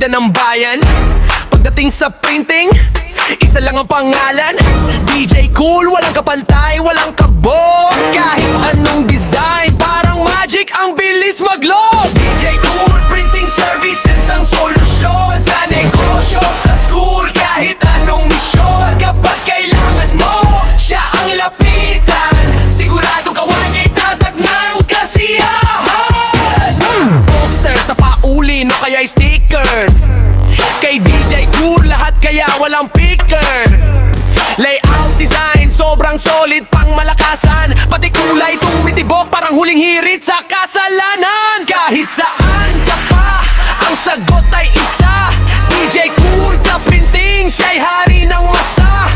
kaibigan ng bayan. Pagdating sa printing, isa lang ang pangalan, DJ Cool. Walang kapantay, walang kabo. Kahit anong design, parang magic, ang bilis mag-load. DJ Cool Printing Services ang solusyon sa negosyo, sa school, kahit anong misyon. Kapag kailangan mo, siya ang lapitan. Sigurado gawa niya'y tatag ng kasiyahan. Poster, tapaulin o kaya'y sticker, kay DJ Cool lahat kaya walang picker. Layout design, sobrang solid pang malakasan. Pati kulay tumitibok, parang huling hirit sa kasalanan. Kahit saan ka pa, ang sagot ay isa. DJ Cool sa printing, siya'y hari ng masa.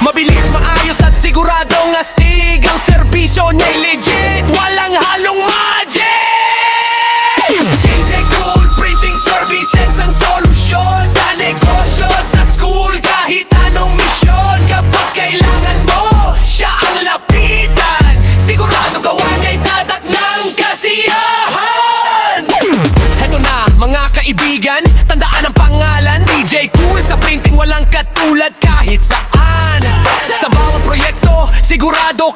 Mabilis, maayos at siguradong astig. Ang serbisyo niya'y legit, walang halong magic. DJ Cool Printing Services ang solusyon sa negosyo, sa school, kahit anong misyon. Kapag kailangan mo, siya ang lapitan. Sigurado gawa niya'y tatak ng kasiyahan. Heto na mga kaibigan, tandaan ang pangalan, DJ Cool. Sa printing walang katulad kahit saan. Sa bawat proyekto, sigurado